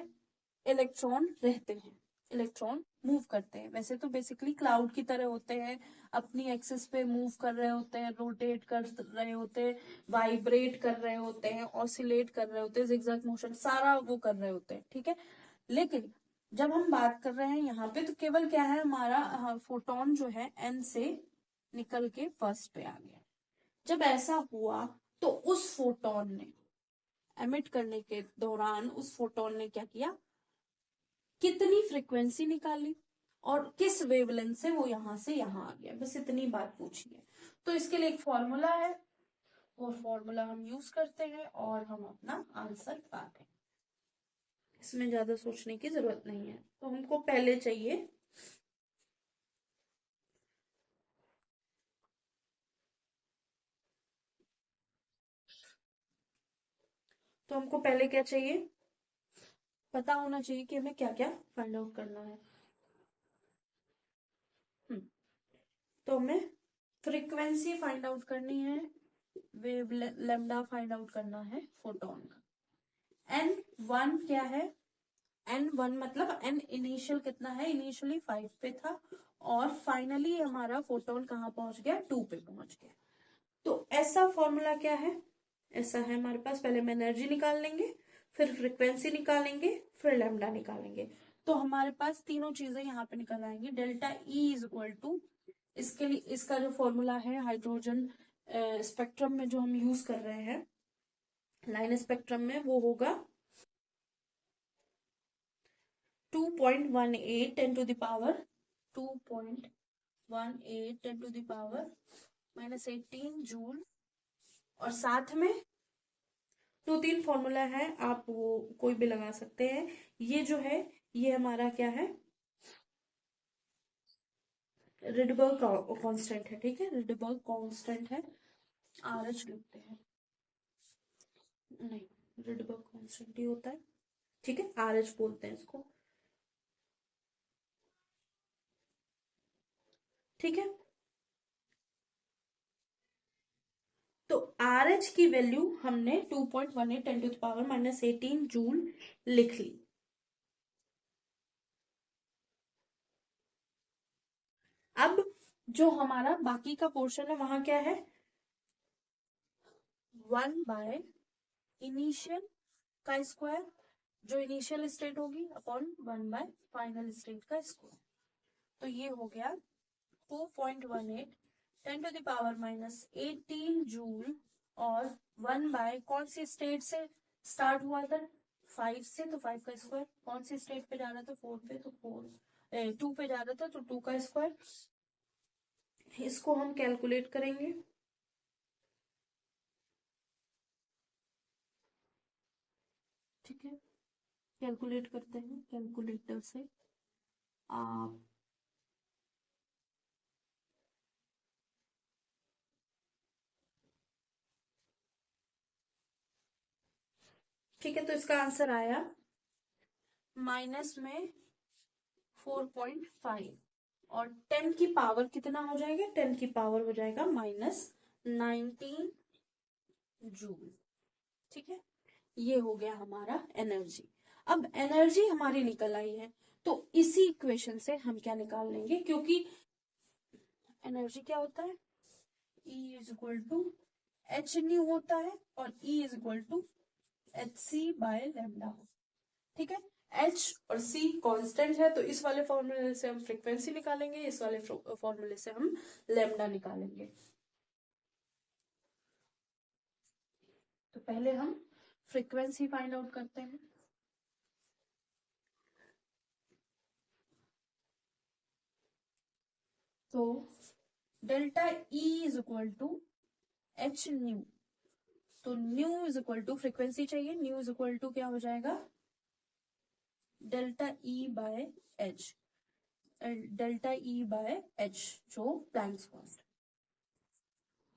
इलेक्ट्रॉन रहते हैं, इलेक्ट्रॉन मूव करते हैं, वैसे तो बेसिकली क्लाउड की तरह होते हैं, अपनी एक्सिस पे मूव कर रहे होते हैं, रोटेट कर रहे होते हैं, वाइब्रेट कर रहे होते हैं, ऑसिलेट कर रहे होते हैं, जिगजैग मोशन सारा वो कर रहे होते हैं, ठीक है। लेकिन जब हम बात कर रहे हैं यहाँ पे, तो केवल क्या है, हमारा फोटोन जो है n से निकल के फर्स्ट पे आ गया। जब ऐसा हुआ तो उस फोटोन ने एमिट करने के दौरान उस फोटोन ने क्या किया, कितनी फ्रीक्वेंसी निकाली और किस वेवलेंथ से वो यहां से यहां आ गया, बस इतनी बात पूछी है। तो इसके लिए एक फॉर्मूला है, वो फॉर्मूला हम यूज करते हैं और हम अपना आंसर पाते हैं, इसमें ज्यादा सोचने की जरूरत नहीं है। तो हमको पहले चाहिए तो हमको पहले क्या चाहिए, पता होना चाहिए कि हमें क्या क्या फाइंड आउट करना है। तो हमें फ्रीक्वेंसी फाइंड आउट करनी है, वेव लेमडा फाइंड आउट करना है फोटोन का। एन वन क्या है, एन वन मतलब एन इनिशियल कितना है, इनिशियली 5 पे था और फाइनली हमारा फोटोन कहाँ पहुंच गया, 2 पे पहुंच गया। तो ऐसा फॉर्मूला क्या है, ऐसा है हमारे पास, पहले हम एनर्जी निकाल लेंगे, फिर फ्रीक्वेंसी निकालेंगे, फिर लैम्डा निकालेंगे। तो हमारे पास तीनों चीजें यहाँ पे निकल आएंगी। Delta E is equal to, इसके लिए इसका जो फॉर्मूला है हाइड्रोजन स्पेक्ट्रम में जो हम यूज कर रहे हैं लाइन स्पेक्ट्रम में, वो होगा 2.18 10 to the power 2.18 10 to the power -18 joule. और साथ में 2-3 फॉर्मूला है, आप वो कोई भी लगा सकते हैं। ये जो है ये हमारा क्या है, रिडबर्ग कांस्टेंट है, ठीक है, रिडबर्ग कांस्टेंट है, आरएच लिखते हैं, नहीं रिडबर्ग कांस्टेंट ही होता है, ठीक है, आरएच बोलते हैं इसको, ठीक है। तो आरएच की वैल्यू हमने 2.18 10 टू द पावर -18 जूल लिख ली। अब जो हमारा बाकी का पोर्शन है वहां क्या है, 1 बाय इनिशियल का स्क्वायर, जो इनिशियल स्टेट होगी, अपॉन 1 बाय फाइनल स्टेट का स्क्वायर। तो ये हो गया 2.18 10 टू द पावर -18 जूल और 1 बाय कौन सी स्टेट से स्टार्ट हुआ था, 5 से, तो 5 का स्क्वायर, कौन सी स्टेट पे जा रहा था, 4 पे, तो 2 पे जा रहा था तो 2 का स्क्वायर। इसको हम कैलकुलेट करेंगे, ठीक है, कैलकुलेट करते हैं कैलकुलेटर से आप। ठीक है, तो इसका आंसर आया माइनस में 4.5 और 10 की पावर कितना हो जाएगा, 10 की पावर हो जाएगा -19 जूल, ठीक है। ये हो गया हमारा एनर्जी। अब एनर्जी हमारी निकल आई है, तो इसी इक्वेशन से हम क्या निकाल लेंगे, क्योंकि एनर्जी क्या होता है, E is equal to h nu होता है और E is equal to h c by lambda, ठीक है। H और C कांस्टेंट है, तो इस वाले फॉर्मूले से हम फ्रीक्वेंसी निकालेंगे, इस वाले फॉर्मूले से हम लैम्डा निकालेंगे। तो पहले हम फ्रीक्वेंसी फाइंड आउट करते हैं। तो delta E is equal to h nu. तो nu is equal to frequency चाहिए, न्यू इज इक्वल टू क्या हो जाएगा, delta E by h, delta E by h जो प्लैंक्स कांस्टेंट।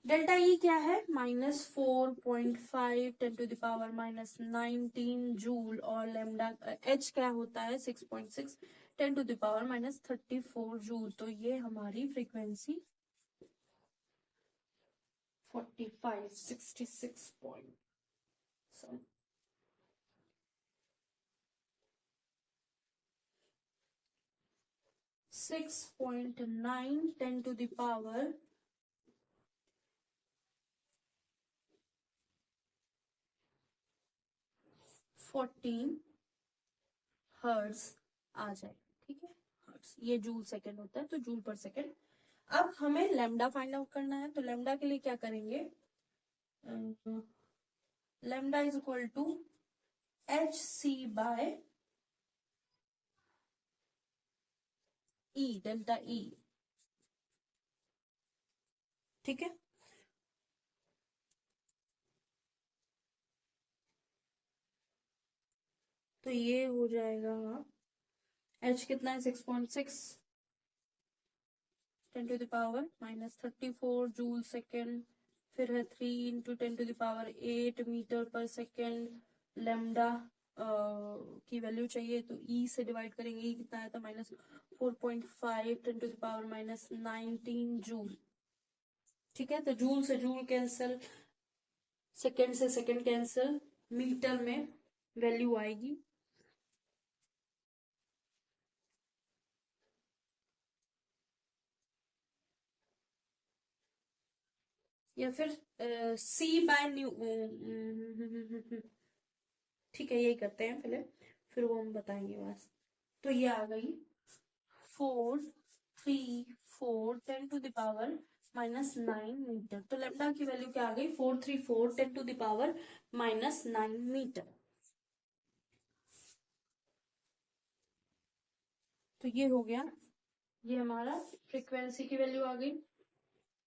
डेल्टा E क्या है, -4.5 10⁻⁻19 जूल, और लैम्डा H क्या होता है 6.6 10⁻⁻34 जूल। तो ये हमारी फ्रीक्वेंसी 45 66 पॉइंट 6.9 10⁻14 हर्ट्ज आ जाए। ठीक है, हर्ट्ज ये जूल सेकंड होता है, तो जूल पर सेकंड। अब हमें लैम्डा फाइंड आउट करना है, तो लैम्डा के लिए क्या करेंगे, lambda is equal to h c by E, delta E. ठीक है, तो ये हो जाएगा, h कितना है 6.6 10⁻⁻34 जूल सेकेंड, फिर है 3 into 10⁸ metre per second. Lambda की वैल्यू चाहिए, तो E से डिवाइड करेंगे, E कितना है, तो -4.5 10⁻⁻19 जूल। ठीक है, तो जूल से जूल कैंसिल, सेकेंड से सेकेंड कैंसिल, मीटर में वैल्यू आएगी या फिर C बाय न्यू। ठीक है, यही करते हैं पहले, फिर वो हम बताएंगे बस। तो ये आ गई 434 10⁻⁻9 मीटर। तो लैम्डा की वैल्यू क्या आ गई, 434 10⁻⁻9 मीटर। तो ये हो गया, ये हमारा फ्रीक्वेंसी की वैल्यू आ गई,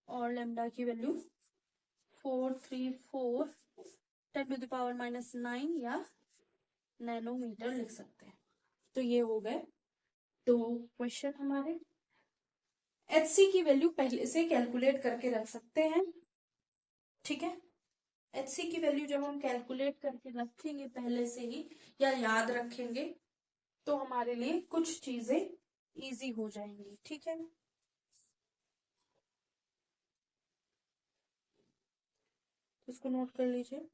और लैम्डा की वैल्यू 434 10⁻⁻9 या नैनोमीटर लिख सकते हैं। तो ये हो गए दो क्वेश्चन हमारे। HC की वैल्यू पहले से कैलकुलेट करके रख सकते हैं। ठीक है, HC की वैल्यू जब हम कैलकुलेट करके रखेंगे पहले से ही, या याद रखेंगे, तो हमारे लिए कुछ चीजें इजी हो जाएंगी। ठीक है, इसको नोट कर लीजिए।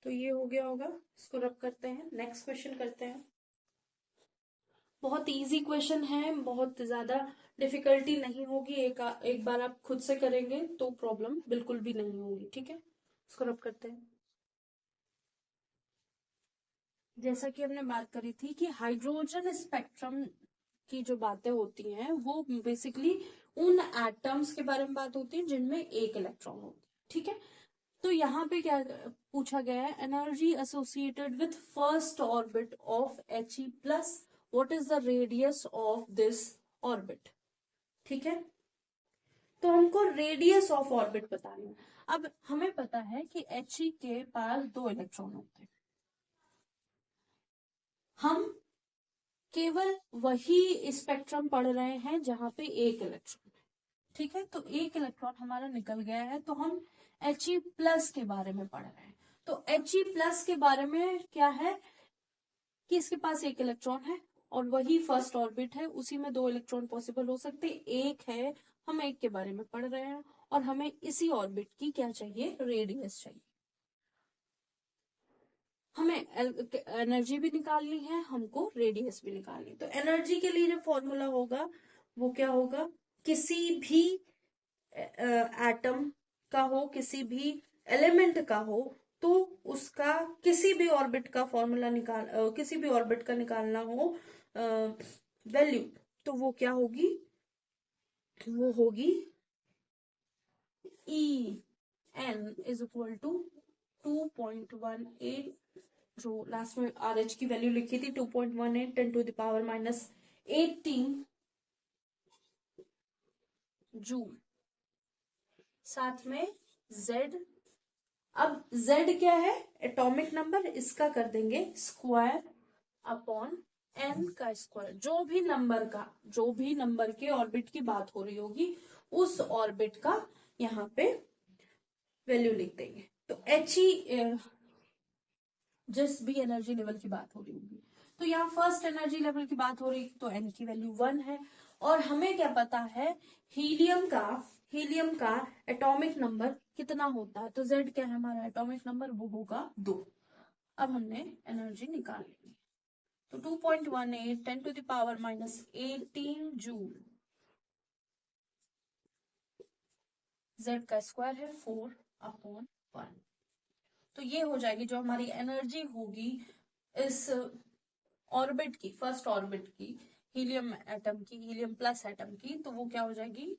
तो ये हो गया होगा, इसको रब करते हैं, नेक्स्ट क्वेश्चन करते हैं। बहुत इजी क्वेश्चन है, बहुत ज्यादा डिफिकल्टी नहीं होगी, एक बार आप खुद से करेंगे तो प्रॉब्लम बिल्कुल भी नहीं होगी। ठीक है, इसको रब करते हैं। जैसा कि हमने बात करी थी कि हाइड्रोजन स्पेक्ट्रम की जो बातें होती हैं वो बेसिकली उन एटम्स के बारे में बात होती है जिनमें एक इलेक्ट्रॉन होता है। ठीक है, तो यहाँ पे क्या पूछा गया है, energy associated with first orbit of He plus, what is the radius of this orbit. ठीक है, तो हमको रेडियस ऑफ ऑर्बिट बताना है। अब हमें पता है कि He के पास 2 इलेक्ट्रॉन होते हैं, हम केवल वही स्पेक्ट्रम पढ़ रहे हैं जहां पे एक इलेक्ट्रॉन है। ठीक है, तो एक इलेक्ट्रॉन हमारा निकल गया है, तो हम He+ के बारे में पढ़ रहे हैं। तो He+ के बारे में क्या है, कि इसके पास एक इलेक्ट्रॉन है और वही फर्स्ट ऑर्बिट है, उसी में 2 इलेक्ट्रॉन पॉसिबल हो सकते, एक है, हम एक के बारे में पढ़ रहे हैं और हमें इसी ऑर्बिट की क्या चाहिए, रेडियस चाहिए। हमें एनर्जी भी निकालनी है, हमको रेडियस भी निकालनी। तो एनर्जी के लिए जो फॉर्मूला होगा वो क्या होगा, किसी भी एटम का हो, किसी भी एलिमेंट का हो, तो उसका किसी भी ऑर्बिट का फॉर्मूला किसी भी ऑर्बिट का निकालना हो वैल्यू, तो वो क्या होगी, वो होगी E n is equal to 2.18, जो लास्ट में RH की वैल्यू लिखी थी 2.18 10 टू द पावर -18 जूल, साथ में Z। अब Z क्या है, एटॉमिक नंबर, इसका कर देंगे स्क्वायर अपॉन n का स्क्वायर। जो भी नंबर के ऑर्बिट की बात हो रही होगी उस ऑर्बिट का यहाँ पे वैल्यू लिख देंगे। तो He जिस भी एनर्जी लेवल की बात हो रही होगी, तो यहाँ फर्स्ट एनर्जी लेवल की बात हो रही तो n की वैल्यू 1 है, और हमें क्या पता है हीलियम का एटॉमिक नंबर कितना होता है, तो Z क्या है हमारा एटॉमिक नंबर, वो होगा 2। अब हमने एनर्जी निकाल ली, तो 2.18 10 to the power -18 joule, Z का स्क्वायर है 4/1। तो ये हो जाएगी जो हमारी एनर्जी होगी इस ऑर्बिट की, फर्स्ट ऑर्बिट की, हीलियम एटम की, हीलियम प्लस एटम की, तो वो क्या हो जाएगी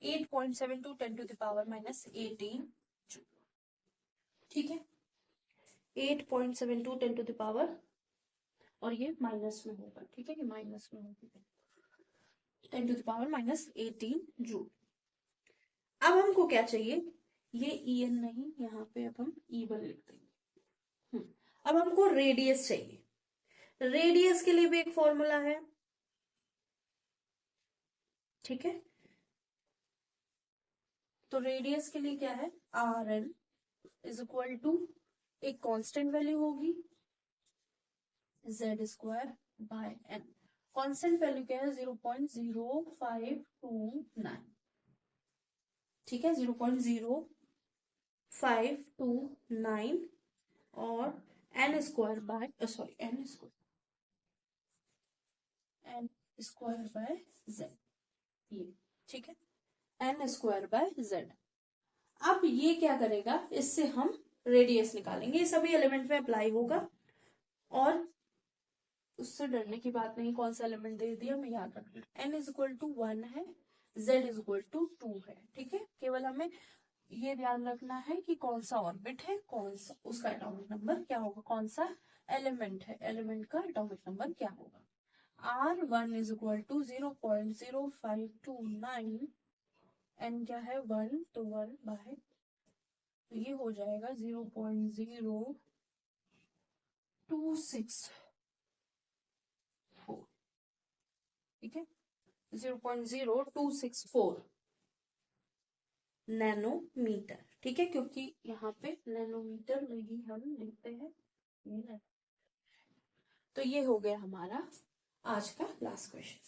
8.72 10 टू द पावर -18 जूल। ठीक है, 8.72 10 टू द पावर, और ये माइनस में होगा, ठीक है, ये माइनस में होगी, 10 टू द पावर -18 जूल। अब हमको क्या चाहिए, ये En नहीं, यहाँ पे अब हम E1 लिख देंगे। अब हमको रेडियस चाहिए, रेडियस के लिए भी एक फॉर्मूला है, ठीक है। तो रेडियस के लिए क्या है, Rn इज इक्वल टू, एक कांस्टेंट वैल्यू होगी Z square bye n। Constant value क्या है 0.0529, ठीक है, 0.0529 और n square by n square by z, ये ठीक है, n स्क्वायर बाय z। अब ये क्या करेगा, इससे हम रेडियस निकालेंगे, ये सभी एलिमेंट में अप्लाई होगा, और उससे डरने की बात नहीं, कौन सा एलिमेंट दे दिया हमें याद रखना, n इज इक्वल टू 1 है, z इज इक्वल टू 2 है, ठीक है। केवल हमें ये ध्यान रखना है कि कौन सा ऑर्बिट है, कौन सा उसका एटॉमिक नंबर क्या होगा, कौन सा एलिमेंट है, एलिमेंट का एटॉमिक नंबर क्या होगा। R1 is equal to 0.0529, n क्या है 1, तो 1 बाय, तो ये हो जाएगा 0.0264, ठीक है, 0.0264 नैनोमीटर, ठीक है, क्योंकि यहाँ पे नैनोमीटर नहीं हम लिखते हैं, तो ये हो गया हमारा आज का लास्ट क्वेश्चन।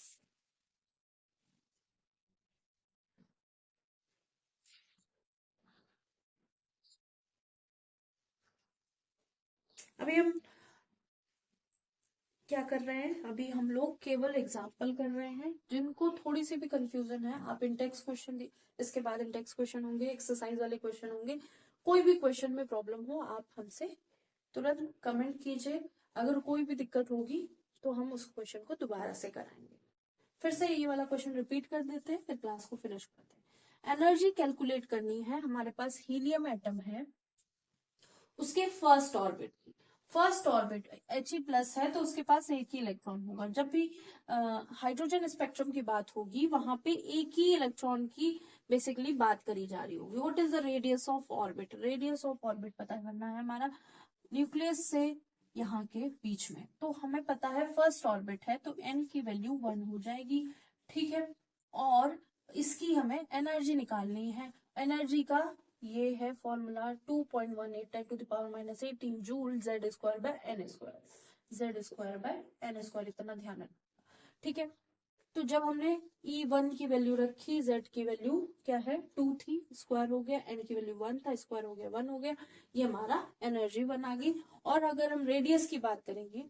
अभी हम क्या कर रहे हैं, अभी हम लोग केवल एग्जाम्पल कर रहे हैं, जिनको थोड़ी सी भी कंफ्यूजन है आप इंटेक्स क्वेश्चन, इसके बाद इंटेक्स क्वेश्चन होंगे, एक्सरसाइज वाले क्वेश्चन होंगे, कोई भी क्वेश्चन में प्रॉब्लम हो आप हमसे तुरंत कमेंट कीजिए, अगर कोई भी दिक्कत होगी तो हम उस क्वेश्चन को दोबारा से कराएंगे। फिर से ये वाला क्वेश्चन रिपीट कर देते हैं, फिर क्लास को फिनिश करते हैं। एनर्जी कैलकुलेट करनी है, हमारे पास हीलियम एटम है, उसके फर्स्ट ऑर्बिट He+ है, तो उसके पास एक ही इलेक्ट्रॉन होगा। जब भी हाइड्रोजन स्पेक्ट्रम की बात होगी वहां पे एक ही इलेक्ट्रॉन की बेसिकली बात करी जा रही होगी। What is the radius of orbit, radius of orbit पता करना है हमारा, न्यूक्लियस से यहाँ के बीच में, तो हमें पता है फर्स्ट ऑर्बिट है, तो n की वैल्यू 1 हो जाएगी, ठीक है। और इसकी हमें एनर्जी निकालनी है, एनर्जी का ये है formula 2.18 10 to the power minus 18 joule z square by n square, z square by n square, इतना ध्यान रखना। ठीक है, तो जब हमने E1 की वैल्यू रखी, Z की वैल्यू क्या है 2 थी, स्क्वायर हो गया, N की वैल्यू 1 था, स्क्वायर हो गया 1 हो गया, ये हमारा एनर्जी 1 आ गई। और अगर हम रेडियस की बात करेंगे,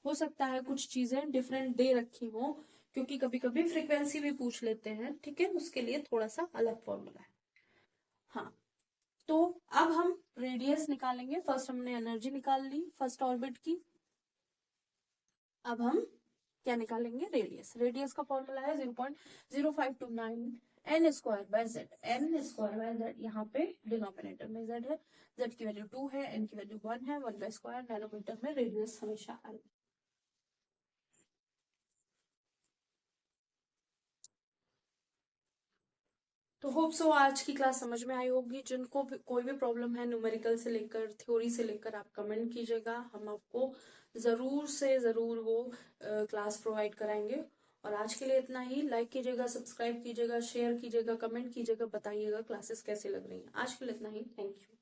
हो सकता है कुछ चीजें डिफरेंट दे रखी हो, क्योंकि कभी कभी फ्रीक्वेंसी भी पूछ लेते हैं, ठीक है, उसके लिए थोड़ा सा अलग फॉर्मूला है। हाँ, तो अब हम रेडियस निकालेंगे। फर्स्ट हमने एनर्जी निकाल ली फर्स्ट ऑर्बिट की, अब हम क्या निकालेंगे, रेडियस। रेडियस का फॉर्मूला है 0.0529 n square by Z, n square by Z, यहाँ पे डिनोमिनेटर में जेड है, जेड की वैल्यू 2 है, एन की वैल्यू 1 है, 1 का स्क्वायर, नैनोमीटर में रेडियस हमेशा आएगी। तो होप सो आज की क्लास समझ में आई होगी। जिनको भी कोई भी प्रॉब्लम है न्यूमेरिकल से लेकर थ्योरी से लेकर, आप कमेंट कीजिएगा, हम आपको जरूर से जरूर वो क्लास प्रोवाइड कराएंगे। और आज के लिए इतना ही। लाइक कीजिएगा, सब्सक्राइब कीजिएगा, शेयर कीजिएगा, कमेंट कीजिएगा, बताइएगा क्लासेस कैसे लग रही हैं। आज के लिए इतना ही, थैंक यू।